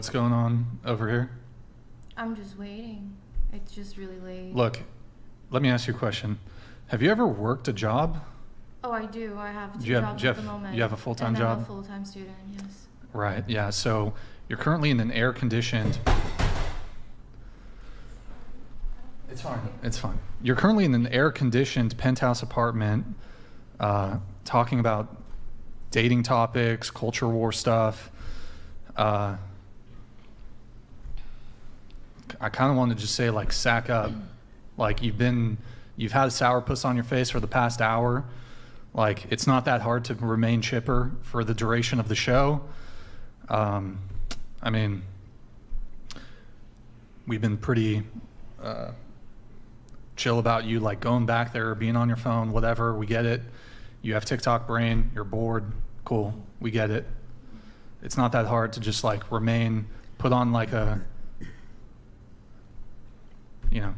What's going on over here? I'm just waiting. It's just really late. Look, let me ask you a question. Have you ever worked a job? Oh, I do. I have two jobs at the moment. You have a full-time job? I'm a full-time student, yes. Right, yeah. So you're currently in an air-conditioned... It's fine. It's fine. You're currently in an air-conditioned penthouse apartment talking about dating topics, culture war stuff. I kind of wanted to just say, like, sack up. Like, you've had a sourpuss on your face for the past hour. Like, it's not that hard to remain chipper for the duration of the show. I mean, we've been pretty chill about you, like, going back there, being on your phone, whatever. We get it. You have TikTok brain. You're bored. Cool. We get it. It's not that hard to just, like, put on, like, a... You know.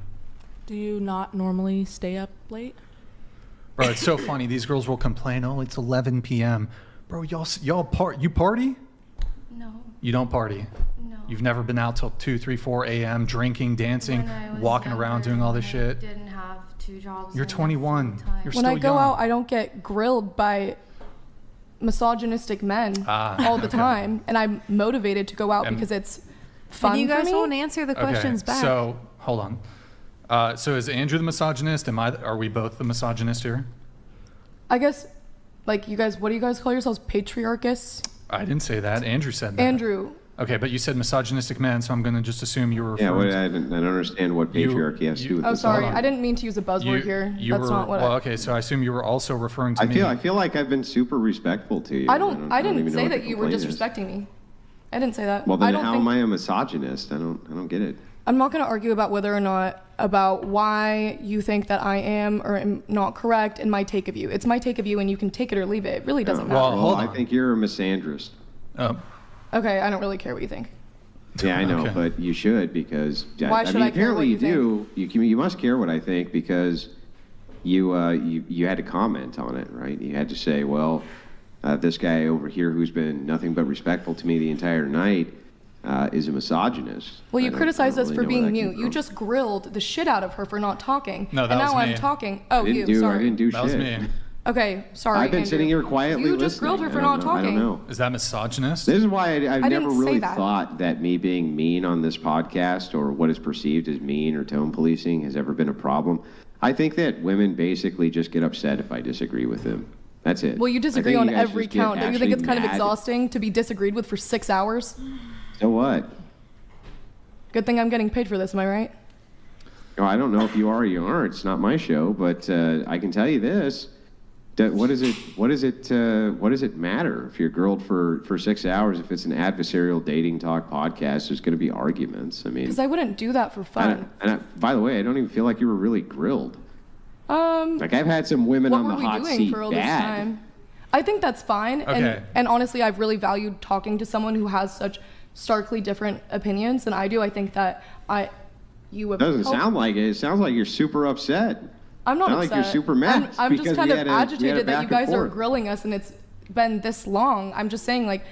Do you not normally stay up late? Bro, it's so funny. These girls will complain, oh, it's 11 p.m. Bro, you party? No. You don't party? No. You've never been out till 2, 3, 4 a.m. drinking, dancing, walking around, doing all this shit? I didn't have two jobs. You're 21. You're still When I go young. out, I don't get grilled by misogynistic men all the time, and I'm motivated to go out because it's fun And you guys for me. won't answer the questions back. So, hold on. So is Andrew the misogynist? Are we both the misogynist here? I guess, like, you guys, what do you guys call yourselves? Patriarchists? I didn't say that. Andrew said that. Andrew. Okay, but you said misogynistic men, so I'm going to just assume you were referring I don't understand what patriarchy has to do with Oh, this. sorry. I didn't mean to use a buzzword here. That's not what okay, so I assume you were also referring to me. I feel like I've been super respectful to you. I didn't even know say what that the you were complaint is. disrespecting me. I didn't say that. Well, then I don't how think, am I a misogynist? I don't get it. I'm not going to argue about whether or not, about why you think that I am or am not correct in my take of you. It's my take of you, and you can take it or leave it. It really doesn't matter. Well, hold on. I think you're a misandrist. Oh. Okay, I don't really care what you think. Yeah, I know, Okay. but you should, because Why should I care what apparently you do. You must care what I think, because you had to comment on it, right? You had to say, well, this guy over here who's been nothing but respectful to me the entire night is a misogynist. Well, you I don't criticized us really for know where being that came mute. You from. just grilled the shit out of her for not talking. No, that and was now me. I'm talking. Oh, I you. didn't Sorry. do That was shit. me. Okay, sorry. I've been Andrew. sitting here quietly You just grilled her listening. for not I talking. don't know. Is that misogynist? This is why I've never didn't say really that. thought that me being mean on this podcast, or what is perceived as mean or tone policing, has ever been a problem. I think that women basically just get upset if I disagree with them. That's it. Well, you I disagree think on you guys every just get count. Don't you think actually it's kind of mad. exhausting to be disagreed with for 6 hours? So what? Good thing I'm getting paid for this, am I right? Oh, I don't know if you are or you aren't. It's not my show, but I can tell you this. What does it matter if you're grilled for 6 hours? If it's an adversarial dating talk podcast, there's going to be arguments. I mean, Because I wouldn't do that for fun. by the way, I don't even feel like you were really grilled. Um, Like, I've had some women what on were the we hot doing seat for all this bad. time? I think that's fine. Okay. And honestly, I've really valued talking to someone who has such starkly different opinions than I do. I think that you have Doesn't helped- sound like it. It sounds like you're super upset. I'm not Sound upset. like you're super mad I'm just because kind we of had a- we had a agitated that back you guys and are forth. grilling us and it's been this long. I'm just saying, like,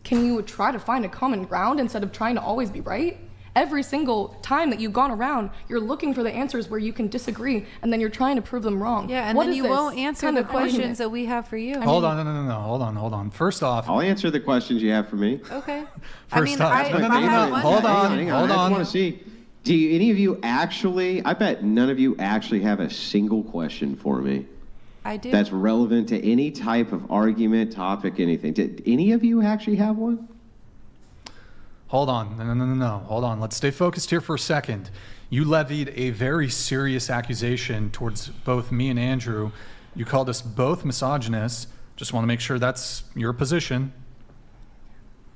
can you try to find a common ground instead of trying to always be right? Every single time that you've gone around, you're looking for the answers where you can disagree, and then you're trying to prove them wrong. Yeah, and What then is you this won't answer kind the of argument? questions that we have for you. Hold on, no. Hold on. First off, I'll answer the questions you have for me. Okay. First off- I No, no, have no. one. Hold on. Hang I just want to see. Do any of you actually? I bet none of you actually have a single question for me I do. that's relevant to any type of argument, topic, anything. Did any of you actually have one? hold on. No. Hold on. Let's stay focused here for a second. You levied a very serious accusation towards both me and Andrew. You called us both misogynists. Just want to make sure that's your position.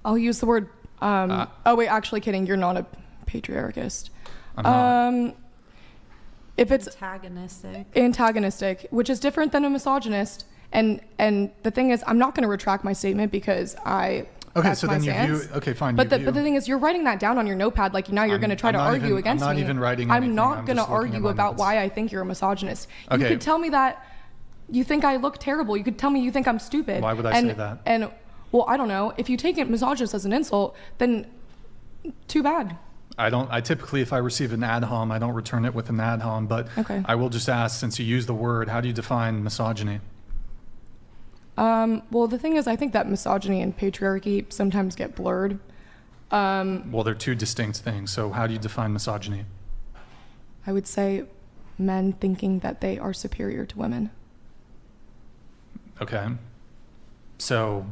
I'll use the word. Oh wait, actually, kidding. You're not a patriarchist. I'm not. If it's Antagonistic. which is different than a misogynist, and the thing is, I'm not going to retract my statement because Okay, that's so my then you stance. view. Okay, fine. But the thing is, you're writing that down on your notepad. Like now, you're going to try to argue against me. I'm not even writing I'm anything. not I'm going to just looking at argue my about notes. why I think you're a misogynist. You Okay. could tell me that you think I look terrible. You could tell me you think I'm stupid. Why would I say that? And well, I don't know. If you take it misogynist as an insult, then Too bad. I typically, if I receive an ad hom, I don't return it with an ad hom, but Okay. I will just ask, since you use the word, how do you define misogyny? Well, the thing is, I think that misogyny and patriarchy sometimes get blurred. Well, they're two distinct things. So how do you define misogyny? I would say men thinking that they are superior to women. Okay. So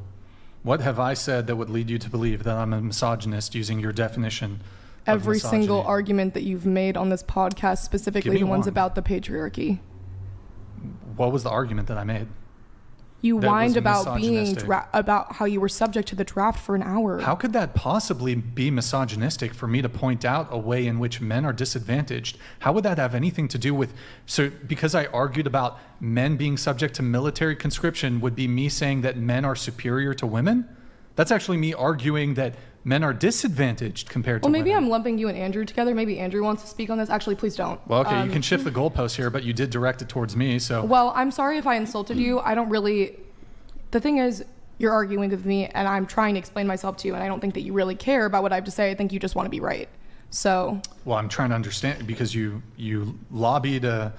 what have I said that would lead you to believe that I'm a misogynist using your definition of Every misogyny? single argument that you've made on this podcast, specifically Give me the ones one. about the patriarchy. What was the argument that I made? You That was whined about being misogynistic. about how you were subject to the draft for an hour. How could that possibly be misogynistic for me to point out a way in which men are disadvantaged? How would that have anything to do with, so because I argued about men being subject to military conscription would be me saying that men are superior to women? That's actually me arguing that men are disadvantaged compared to Well, maybe women. I'm lumping you and Andrew together. Maybe Andrew wants to speak on this. Actually, please don't. Well, okay, you can shift the goalpost here, but you did direct it towards me, so. Well, I'm sorry if I insulted you. I don't really. The thing is, you're arguing with me, and I'm trying to explain myself to you, and I don't think that you really care about what I have to say. I think you just want to be right. So. Well, I'm trying to understand because you lobbied a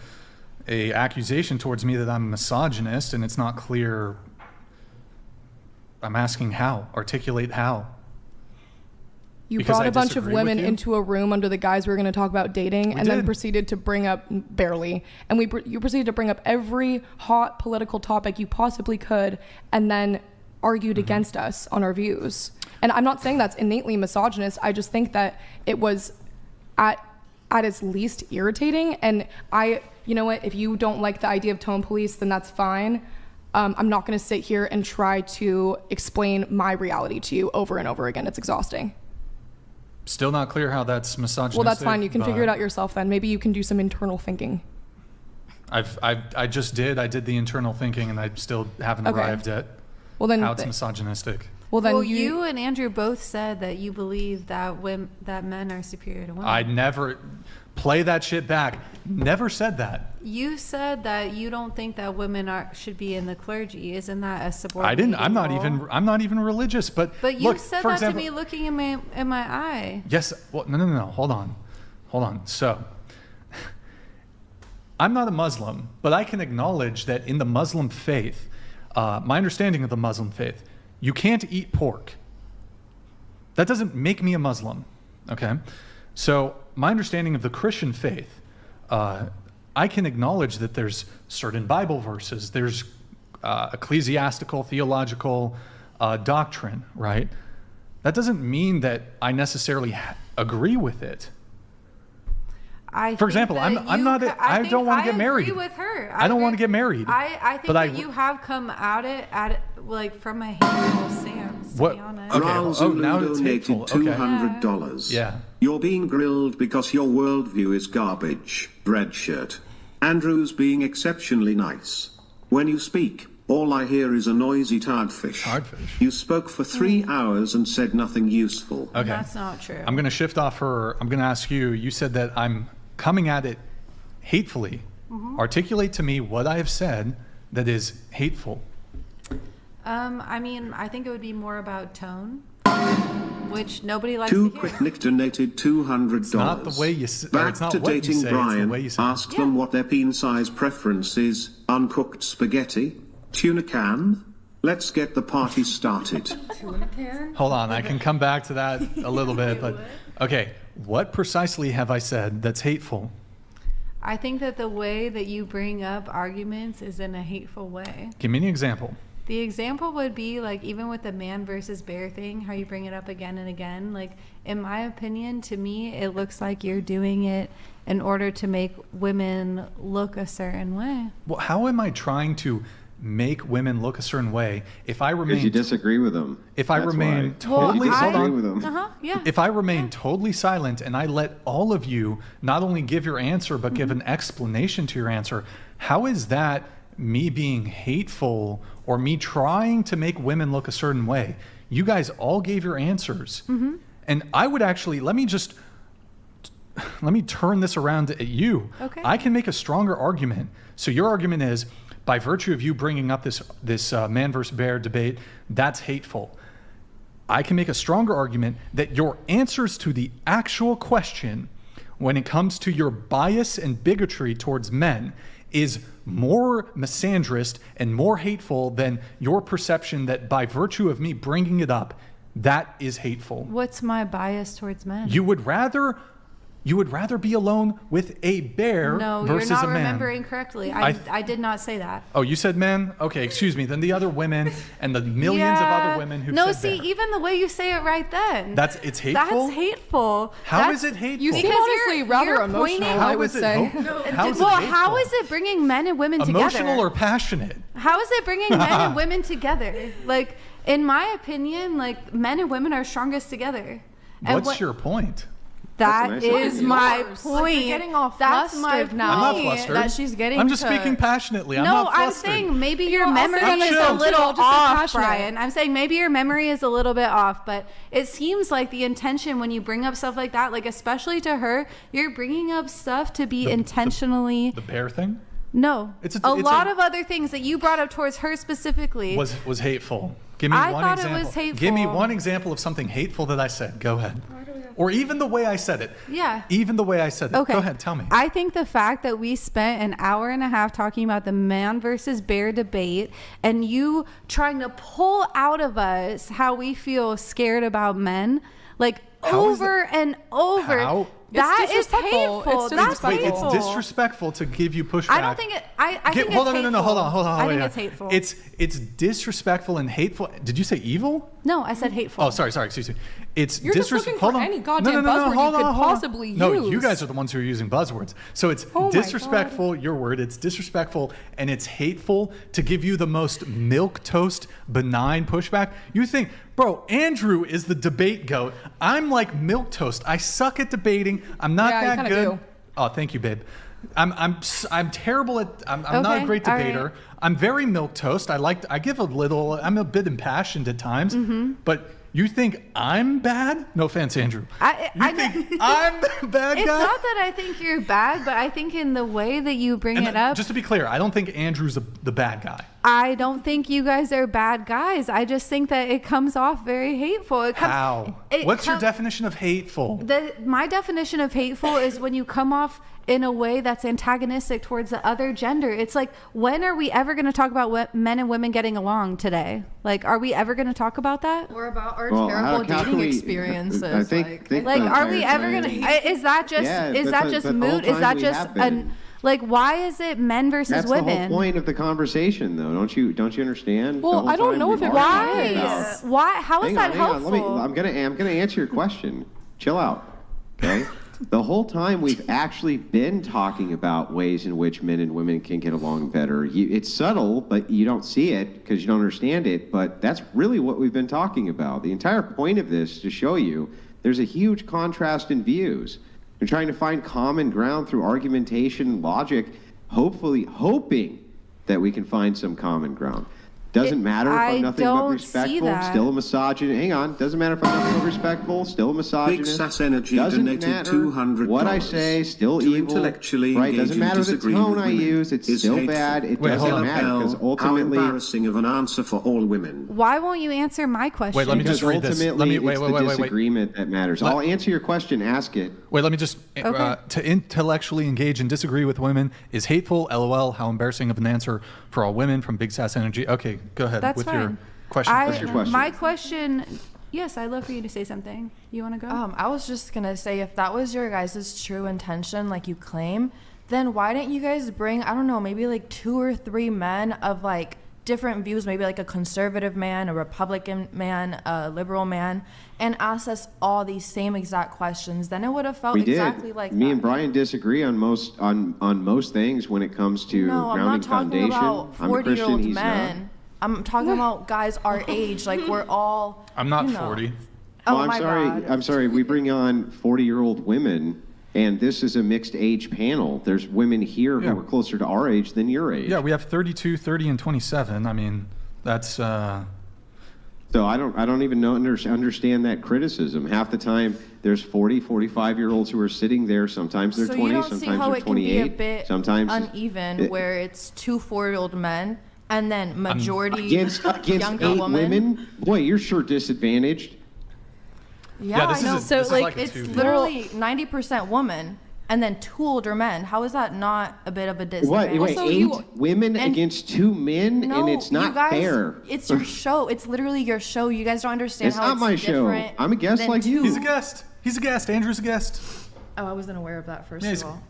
accusation towards me that I'm a misogynist, and it's not clear. I'm asking how. Articulate how. You Because brought I a bunch of disagree with women you? into a room under the guise we were going to talk about dating, We and then did. proceeded to bring up barely, and you proceeded to bring up every hot political topic you possibly could, and then argued Mm-hmm. against us on our views. And I'm not saying that's innately misogynist. I just think that it was at its least irritating. And you know what? If you don't like the idea of tone police, then that's fine. I'm not going to sit here and try to explain my reality to you over and over again. It's exhausting. Still not clear how that's misogynistic. Well, that's fine. You can figure it but out yourself then. Maybe you can do some internal thinking. I just did. I did the internal thinking, and I still haven't Okay. arrived at Well, then, how it's misogynistic. well, then Well, you, you and Andrew both said that you believe that that men are superior to women. I never play that shit back. Never said that. You said that you don't think that women should be in the clergy. Isn't that a subordinate? I didn't. I'm not even religious. But But you look, said for that example, to me looking in my eye. Yes. Well, no. Hold on. So, I'm not a Muslim, but I can acknowledge that in the Muslim faith, my understanding of the Muslim faith, you can't eat pork. That doesn't make me a Muslim. Okay. So my understanding of the Christian faith, I can acknowledge that there's certain Bible verses, there's ecclesiastical, theological doctrine, right? That doesn't mean that I necessarily agree with it. For example, I don't want to get married. I agree with her. I don't want to get married. I think but that you have come at it like from a hateful stance. What- To be honest. Okay. Ral Oh, Zulu now it's hateful. donated Okay. $200. Yeah. You're being grilled because your worldview is garbage. Red shirt. Andrew's being exceptionally nice. When you speak, all I hear is a noisy tardfish. Tardfish. You spoke for 3 hours and said nothing useful. Okay. That's not true. I'm going to shift off her. I'm going to ask you. You said that I'm coming at it hatefully. Mm-hmm. Articulate to me what I have said that is hateful. I mean, I think it would be more about tone, which nobody likes Two to hear. Quick Nick donated $200. It's not the way you s- or Back it's not to what you dating say, it's the Brian. way you say it. Ask them what their peen size preference is. Uncooked spaghetti, tuna can. Let's get the party started. Hold on, I can come back to that a little bit, but okay. What precisely have I said that's hateful? I think that the way that you bring up arguments is in a hateful way. Give me an example. The example would be like even with the man versus bear thing, how you bring it up again and again. Like in my opinion, to me, it looks like you're doing it in order to make women look a certain way. Well, how am I trying to make women look a certain way if I Because you remain disagree with them. if I That's remain why. totally You hold disagree on. with them. Yeah. If I remain totally silent and I let all of you not only give your answer but give an explanation to your answer, how is that me being hateful or me trying to make women look a certain way? You guys all gave your answers. And I would actually, let me turn this around at you. Okay. I can make a stronger argument. So your argument is, by virtue of you bringing up this man versus bear debate, that's hateful. I can make a stronger argument that your answers to the actual question when it comes to your bias and bigotry towards men is more misandrist and more hateful than your perception that by virtue of me bringing it up, that is hateful. What's my bias towards men? You would rather be alone with a bear No, versus you're not a man. remembering correctly. I did not say that. Oh, you said men? Okay, excuse me. Then the other women and the millions of other women who No, said see, bear. even the way you say it right then. It's hateful? That's hateful. How is it hateful? You seem Because honestly you're- rather you're emotional, pointing- I would say. How is it Well, hateful? how is it bringing men and women together? Emotional or passionate? How is it bringing men and women together? Like, in my opinion, like, men and women are strongest together. And What's your point? That That's a nice is idea. my Yours. point. Like, you're getting all That's my flustered now. I'm not point. flustered. That she's getting I'm just to- speaking passionately. I'm No, not I'm flustered. saying maybe your You're also memory gonna is chill. a Just little say off, passionate. Brian. I'm saying maybe your memory is a little bit off, but it seems like the intention when you bring up stuff like that, like especially to her, you're bringing up stuff to be intentionally. The bear thing No, It's a a- lot of other things that you brought up towards her specifically. was hateful. Give me I one thought it example. was hateful. Give me one example of something hateful that I said. Go ahead. Or even the way I said it. Yeah. Even the way I said it. Okay. Go ahead, tell me. I think the fact that we spent an hour and a half talking about the man versus bear debate and you trying to pull out of us how we feel scared about men, like How is over and over. How? That It's is disrespectful. hateful. It's That's Wait, hateful. it's disrespectful to give you pushback. I don't think it. I think Hold it's on, hateful. no, hold on. I think wait, it's hateful. It's disrespectful and hateful. Did you say evil? No, I said hateful. Oh, sorry, excuse me. It's You're just looking for hold on. any goddamn buzzword you hold could on, hold on. possibly No, use. you guys are the ones who are using buzzwords. So it's Oh my disrespectful, your word, it's disrespectful and it's hateful to give you the most milquetoast benign pushback. You think, bro, Andrew is the debate goat. I'm like milquetoast. I suck at debating. I'm not Yeah, you that kinda good. do. Oh, thank you, babe. I'm terrible at. I'm not a Okay, great all right. debater. I'm very milquetoast. I give a little. I'm a bit impassioned at times. Mm-hmm. But you think I'm bad? No offense, Andrew. I think I'm the bad It's guy? not that I think you're bad, but I think in the way that you bring And it up. just to be clear, I don't think Andrew's the bad guy. I don't think you guys are bad guys. I just think that it comes off very hateful. It comes, How? it What's your com- definition of hateful? My definition of hateful is when you come off in a way that's antagonistic towards the other gender. It's like, when are we ever going to talk about men and women getting along today? Like, are we ever going to talk about that? Or about our Well, terrible how can dating we- experiences. I think Like, the are we entire ever going time- to? Is that just Yeah, is but that the- just but the whole mood? Is time that we just have been. like, why is it men versus That's women? the whole point of the conversation, though. Don't you understand? Well, The whole I don't time know we've if it already really talked is. about- Why? How is Hang that on, helpful? I'm gonna answer your question. Chill out, okay? The whole time we've actually been talking about ways in which men and women can get along better. It's subtle, but you don't see it because you don't understand it. But that's really what we've been talking about. The entire point of this is to show you there's a huge contrast in views. We're trying to find common ground through argumentation and logic, hoping that we can find some common ground. Doesn't matter if I I'm nothing but don't see respectful, that. still a misogynist. Hang on, doesn't matter if I'm nothing but respectful, still a misogynist. Big Sass Energy Doesn't donated matter $200 what I say, still to evil. intellectually Right? engage Doesn't in matter the disagreement tone with I women use, it's is still hateful. bad. It Wait, hold doesn't on. matter because How ultimately, embarrassing of an answer for all women. Why won't you answer my question? Wait, let me because just read this. ultimately Let me wait. it's the disagreement that matters. I'll answer your question. Ask it. Wait, let me just Okay. to intellectually engage and disagree with women is hateful. LOL. How embarrassing of an answer for all women from Big Sass Energy. Okay, go ahead That's with fine. your question. What's your question? My question. Yes, I'd love for you to say something. You want to go? I was just gonna say, if that was your guys' true intention, like you claim, then why didn't you guys bring, I don't know, maybe like 2 or 3 men of like different views, maybe like a conservative man, a Republican man, a liberal man, and ask us all these same exact questions? Then it would have felt We exactly did. like Me that. and Brian disagree on most things when it comes to No, I'm grounding not talking foundation. about I'm a Christian. 40-year-old He's men. I'm talking about guys our age. Like, we're all. I'm not you know. 40. Oh, Well, I'm my sorry. bad. I'm sorry. We bring on 40-year-old women, and this is a mixed age panel. There's women here Yeah. who are closer to our age than your age. Yeah, we have 32, 30, and 27. I mean, that's So I don't even know understand that criticism. Half the time, there's 40, 45-year-olds who are sitting there. Sometimes they're So 20, you don't see sometimes how they're it can be 28. a bit sometimes uneven, where it's 2 4-year-old men and then majority Against younger 8 woman. women? Boy, you're sure disadvantaged. Yeah, this I know. is this is like a it's two- literally 90% woman and then 2 older men. How is that not a bit of a disadvantage? What? Wait, Also, 8 you- women and- against 2 men? No, and it's not you guys, fair. It's your show. It's literally your show. You guys don't understand It's how not it's my show. different I'm a guest than like you. 2. He's a guest. He's a guest. Andrew's a guest. Oh, I wasn't aware of that. First Yeah, of he's- all.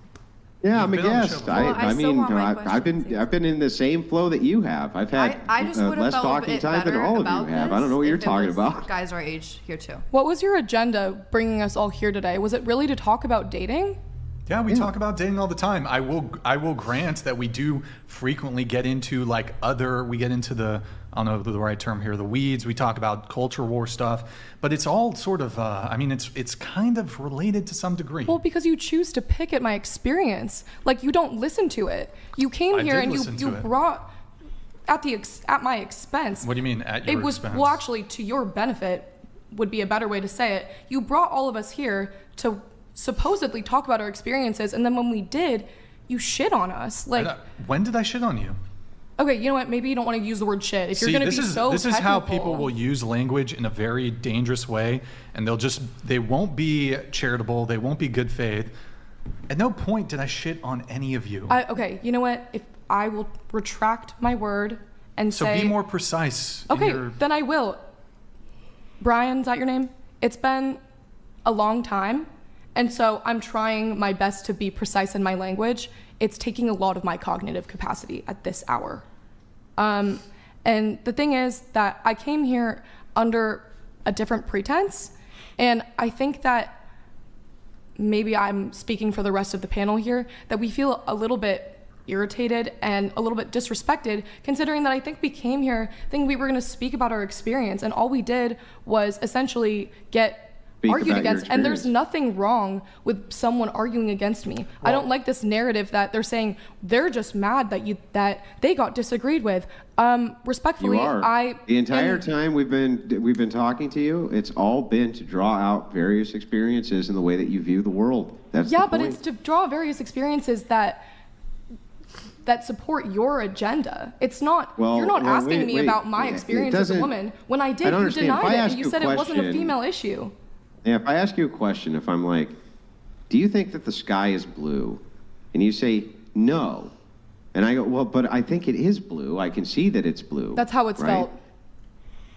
Yeah, You've I'm a been on the show guest. before. Well, I I still mean, want my I've been in the same flow that you have. I've had I just would have less felt talking a bit time than better all of about you have. I this don't know what you're if it talking was about. Guys our age here too. What was your agenda bringing us all here today? Was it really to talk about dating? Yeah, we talk about dating all the time. I will grant that we do frequently get into we get into the, I don't know the right term here, the weeds. We talk about culture war stuff, but it's all sort of, it's kind of related to some degree. Well, because you choose to pick at my experience. Like, you don't listen to it. You came I here did and listen you to it. brought at my expense. What do you mean at your It was expense? well, actually, to your benefit would be a better way to say it. You brought all of us here to supposedly talk about our experiences, and then when we did, you shit on us. Like, When did I shit on you? okay, you know what? Maybe you don't want to use the word shit. If you're going to be so this is how technical- people will use language in a very dangerous way, and they won't be charitable, they won't be good faith. At no point did I shit on any of you. Okay, you know what? If I will retract my word and So say, be more precise. in okay, your- then I will. Brian, is that your name? It's been a long time, and so I'm trying my best to be precise in my language. It's taking a lot of my cognitive capacity at this hour. And the thing is that I came here under a different pretense, and I think that maybe I'm speaking for the rest of the panel here, that we feel a little bit irritated and a little bit disrespected, considering that I think we came here thinking we were going to speak about our experience, and all we did was essentially get argued about your against. And there's experience. nothing wrong with someone arguing against me. I don't like this narrative that they're saying they're just mad that they got disagreed with. Respectfully, You are. The entire time we've been talking to you, it's all been to draw out various experiences in the way that you view the world. That's yeah, the but point. it's to draw various experiences that support your agenda. It's not, you're not asking me about my experience as a woman. When I did, don't you understand. If denied I it, ask and you you a said it wasn't a question- female issue. Yeah, if I ask you a question, if I'm like, do you think that the sky is blue? And you say, no. And I go, well, but I think it is blue. I can see that it's blue. That's how it's right? felt.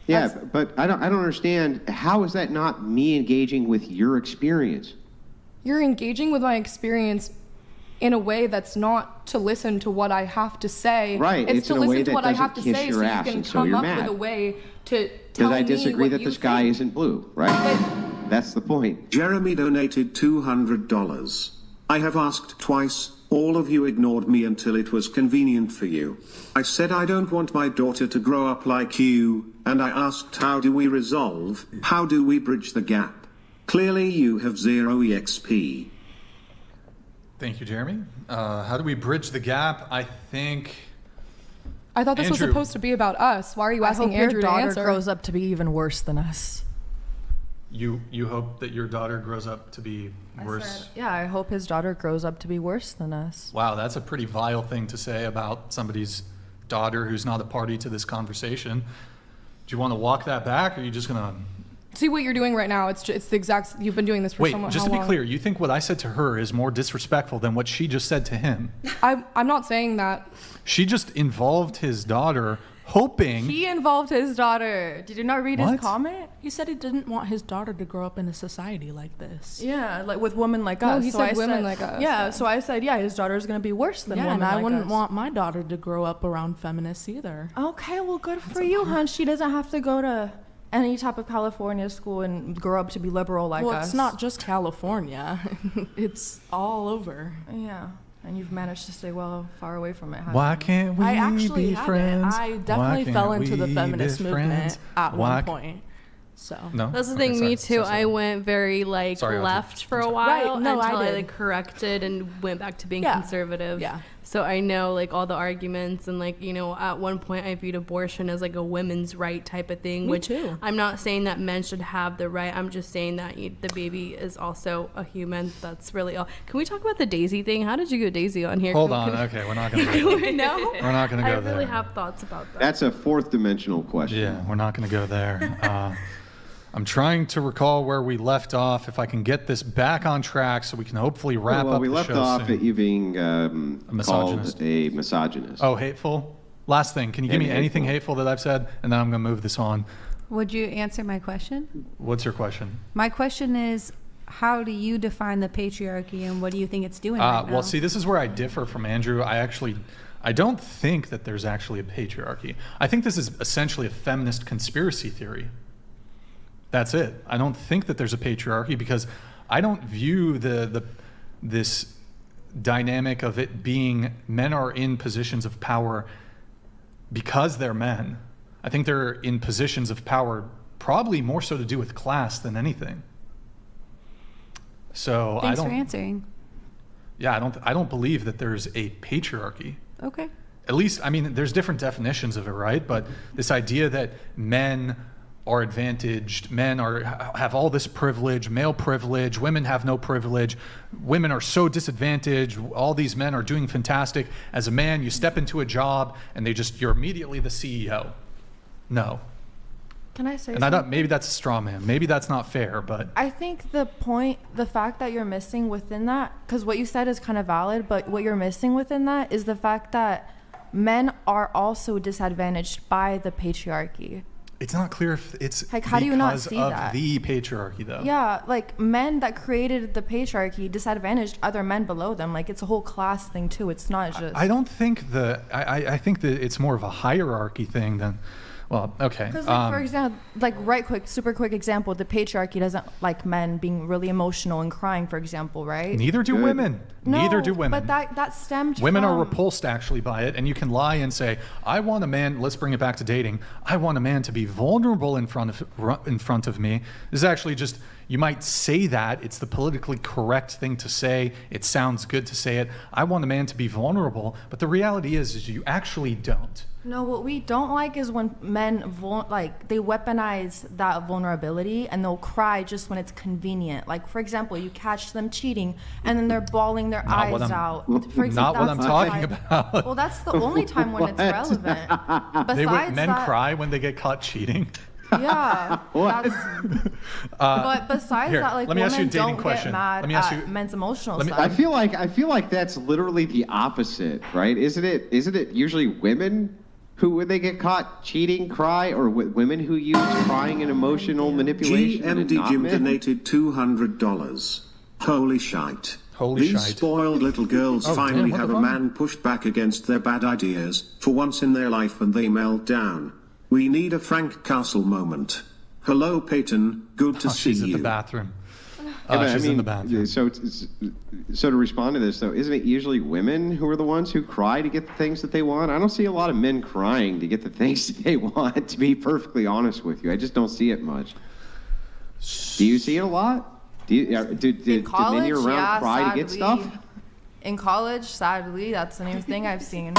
Yeah, That's- but I don't understand. How is that not me engaging with your experience? You're engaging with my experience in a way that's not to listen to what I have to say. Right, It's it's to in a way listen to that what I doesn't have to kiss say your so you ass, can and so come you're up mad. with a way to tell Because I me disagree what that you the sky think. isn't blue, right? That's the point. Jeremy donated $200. I have asked twice, all of you ignored me until it was convenient for you. I said I don't want my daughter to grow up like you, and I asked how do we resolve, how do we bridge the gap? Clearly you have zero EXP. Thank you, Jeremy. How do we bridge the gap? I think I thought this was Andrew. supposed to be about us. Why are you I asking hope Andrew your to daughter answer? grows up to be even worse than us. you hope that your daughter grows up to be worse. Yeah, I hope his daughter grows up to be worse than us. Wow, that's a pretty vile thing to say about somebody's daughter who's not a party to this conversation. Do you want to walk that back, or are you just gonna See what you're doing right now. It's the exact. You've been doing this for wait? so much. Just to be clear, you think what I said to her is more disrespectful than what she just said to him? I'm not saying that. She just involved his daughter, hoping. He involved his daughter. Did you not read What? his comment? He said he didn't want his daughter to grow up in a society like this. Yeah, like with women like No, us. he So said I women like us, Yeah, yeah. so I said, yeah, his daughter's gonna be worse than Yeah, women and I like wouldn't us. want my daughter to grow up around feminists either. Okay, well, good for you, hon. She doesn't have to go to any type of California school and grow up to be liberal like well, us. it's not just California. It's all over. Yeah, and you've managed to stay far away from it. haven't Why you? can't we I actually be haven't. friends? I Why definitely fell can't into the we feminist be movement friends? at Why one ca- point. So No, That's the Okay, thing, sorry. me too. Sorry. I went very Sorry, Audrey. left for a I'm while sorry. Right, no, I until I did. corrected and went back to being Yeah. conservative. Yeah. So I know like all the arguments and like, at one point I viewed abortion as like a women's right type of thing, which too. I'm not saying that men should have the right. I'm just saying that the baby is also a human. That's really all. Can we talk about the Daisy thing? How did you get Daisy on here? Hold on. Okay, we're not going to No? We're not going to go I there. really have thoughts about that. That's a fourth dimensional question. Yeah, we're not going to go there. I'm trying to recall where we left off. If I can get this back on track, so we can hopefully wrap well, up we the left show off soon. at you being misogynist. called a misogynist. Oh, hateful. Last thing. Can you give And me anything hateful. hateful that I've said, and then I'm going to move this on. Would you answer my question? What's your question? My question is, how do you define the patriarchy and what do you think it's doing right now? Well, see, this is where I differ from Andrew. I don't think that there's actually a patriarchy. I think this is essentially a feminist conspiracy theory. That's it. I don't think that there's a patriarchy because I don't view this dynamic of it being men are in positions of power because they're men. I think they're in positions of power probably more so to do with class than anything. So Thanks for answering. Yeah, I don't believe that there's a patriarchy. Okay. At least, I mean, there's different definitions of it, right? But this idea that men are advantaged, have all this privilege, male privilege, women have no privilege, women are so disadvantaged, all these men are doing fantastic. As a man, you step into a job and you're immediately the CEO. No. Can I say And something? maybe that's a straw man. Maybe that's not fair, but I think the fact that you're missing within that, because what you said is kind of valid, but what you're missing within that is the fact that men are also disadvantaged by the patriarchy. it's not clear if it's Like, how do you not because see of that? the patriarchy, though. Yeah, like men that created the patriarchy disadvantaged other men below them. Like it's a whole class thing too. It's not just. I don't think I think that it's more of a hierarchy thing than, well, okay. Because, for example, super quick example, the patriarchy doesn't like men being really emotional and crying, for example, right? Neither do women. Neither do women. But that stemmed Women from... are repulsed actually by it, and you can lie and say, I want a man, let's bring it back to dating, I want a man to be vulnerable in front of me. This is actually just, you might say that, it's the politically correct thing to say, it sounds good to say it, I want a man to be vulnerable, but the reality is you actually don't. No, what we don't like is when men they weaponize that vulnerability and they'll cry just when it's convenient. Like, for example, you catch them cheating and then they're bawling their eyes out. For example, Not what I'm that's talking the time- about. Well, that's the only time when it's relevant. Besides Men that, cry when they get caught cheating. Yeah. But besides Here, that, like, let me ask you a women dating don't question. get mad Let me ask at you- men's emotional let me- side. I feel like that's literally the opposite, right? Isn't it usually women who, when they get caught cheating, cry, or women who use crying and emotional manipulation? and GMD not Jim men? donated $200. Holy shite. Holy These shite. spoiled little girls Oh, finally damn, what have the a fuck? man pushed back against their bad ideas, for once in their life, and they melt down. We need a Frank Castle moment. Hello, Peyton. Good to see She's at you. the bathroom. Yeah, but She's in the bathroom. So to respond to this, though, isn't it usually women who are the ones who cry to get the things that they want? I don't see a lot of men crying to get the things that they want, to be perfectly honest with you. I just don't see it much. Do you see it a lot? Do men college, you're around yeah, cry to get sadly. stuff? In college, sadly, that's the new thing I've seen.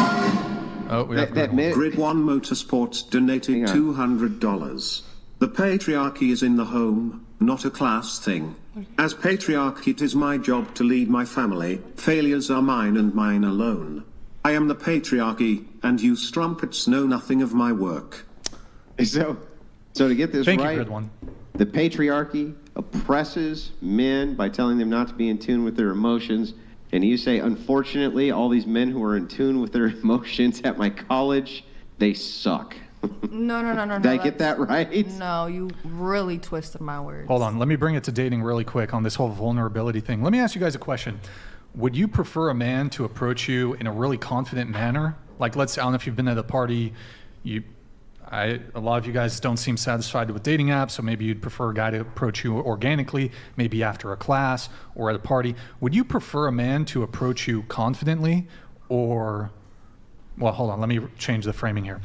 Oh, we have That men, Grid One Motorsports donated Hang on. $200. The patriarchy is in the home, not a class thing. As patriarch, it is my job to lead my family. Failures are mine and mine alone. I am the patriarchy, and you strumpets know nothing of my work. so to get this Thank right, you, good one. the patriarchy oppresses men by telling them not to be in tune with their emotions. And you say, unfortunately, all these men who are in tune with their emotions at my college, they suck. No. Did I get that right? No, you really twisted my words. Hold on, let me bring it to dating really quick on this whole vulnerability thing. Let me ask you guys a question. Would you prefer a man to approach you in a really confident manner? Like, I don't know if you've been at a party, a lot of you guys don't seem satisfied with dating apps, so maybe you'd prefer a guy to approach you organically, maybe after a class or at a party. Would you prefer a man to approach you confidently or, well, hold on, let me change the framing here.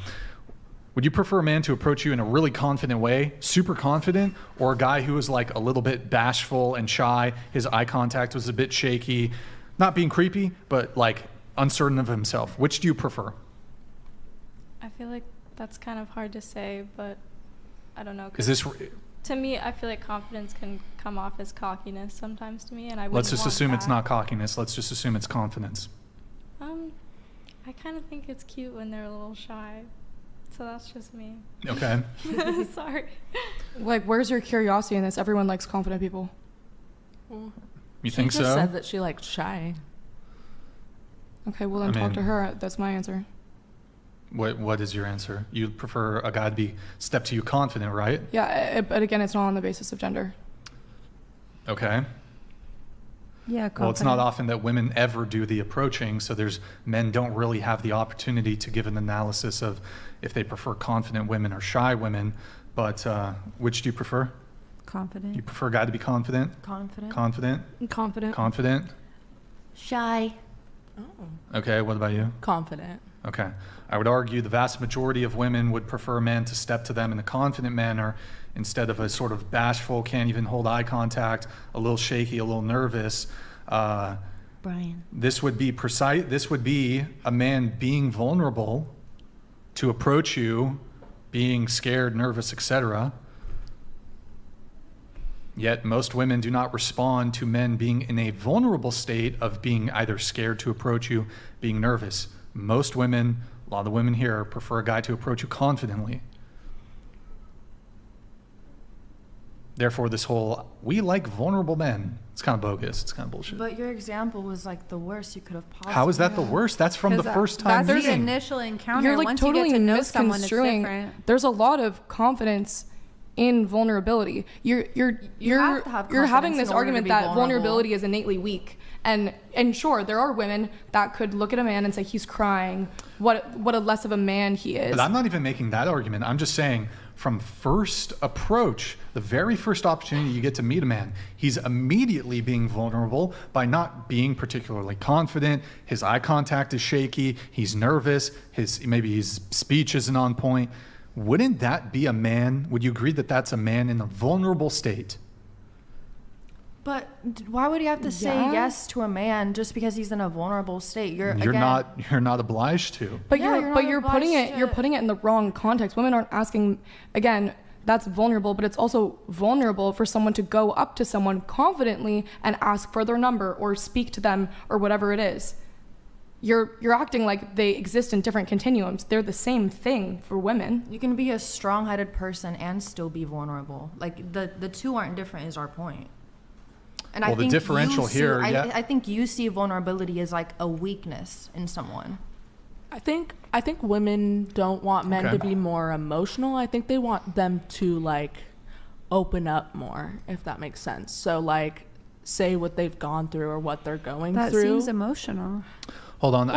Would you prefer a man to approach you in a really confident way, super confident, or a guy who was like a little bit bashful and shy, his eye contact was a bit shaky, not being creepy, but like uncertain of himself. Which do you prefer? I feel like that's kind of hard to say, but I don't know. Is this? To me, I feel like confidence can come off as cockiness sometimes to me, and I wouldn't Let's just want assume it's that. not cockiness. Let's just assume it's confidence. I kind of think it's cute when they're a little shy. So that's just me. Okay. Sorry. Like, where's your curiosity in this? Everyone likes confident people. You think She just so? said that she likes shy. Okay, well then I talk mean- to her. That's my answer. What is your answer? You prefer a guy to be step to you confident, right? Yeah, but again, it's not on the basis of gender. Okay. Yeah, Well, it's not confident. often that women ever do the approaching, so men don't really have the opportunity to give an analysis of if they prefer confident women or shy women. But which do you prefer? Confident. You prefer a guy to be confident? Confident. Confident? Confident. Confident? Shy. Okay, what about you? Confident. Okay. I would argue the vast majority of women would prefer a man to step to them in a confident manner instead of a sort of bashful, can't even hold eye contact, a little shaky, a little nervous. Brian. This would be precise. This would be a man being vulnerable to approach you, being scared, nervous, etc. Yet most women do not respond to men being in a vulnerable state of being either scared to approach you, being nervous. Most women, a lot of the women here, prefer a guy to approach you confidently. Therefore, this whole, we like vulnerable men, it's kind of bogus. It's kind of bullshit. But your example was like the worst you could have possibly. How is that the worst? That's from the 'Cause first time That's the meeting. initial encounter. You're like Once totally you get to know someone, it's misconstruing. different. There's a lot of confidence in vulnerability. You're have to have you're having confidence this in order to argument be that vulnerable. vulnerability is innately weak. And sure, there are women that could look at a man and say he's crying. What a less of a man he is. But I'm not even making that argument. I'm just saying from first approach, the very first opportunity you get to meet a man, he's immediately being vulnerable by not being particularly confident. His eye contact is shaky. He's nervous. Maybe his speech isn't on point. Wouldn't that be a man? Would you agree that that's a man in a vulnerable state? But why would you have to say Yeah. yes to a man just because he's in a vulnerable state? You're again, You're not obliged to. But Yeah, you're not putting obliged you're to- putting it in the wrong context. Women aren't asking, again, that's vulnerable, but it's also vulnerable for someone to go up to someone confidently and ask for their number or speak to them or whatever it is. You're acting like they exist in different continuums. They're the same thing for women. You can be a strong-headed person and still be vulnerable. Like the two aren't different is our point. And Well, the differential here, yeah. I think you see vulnerability as like a weakness in someone. I think women don't want men Okay. to be more emotional. I think they want them to like open up more, if that makes sense. So like say what they've gone through or what they're going That through. seems emotional. Hold on.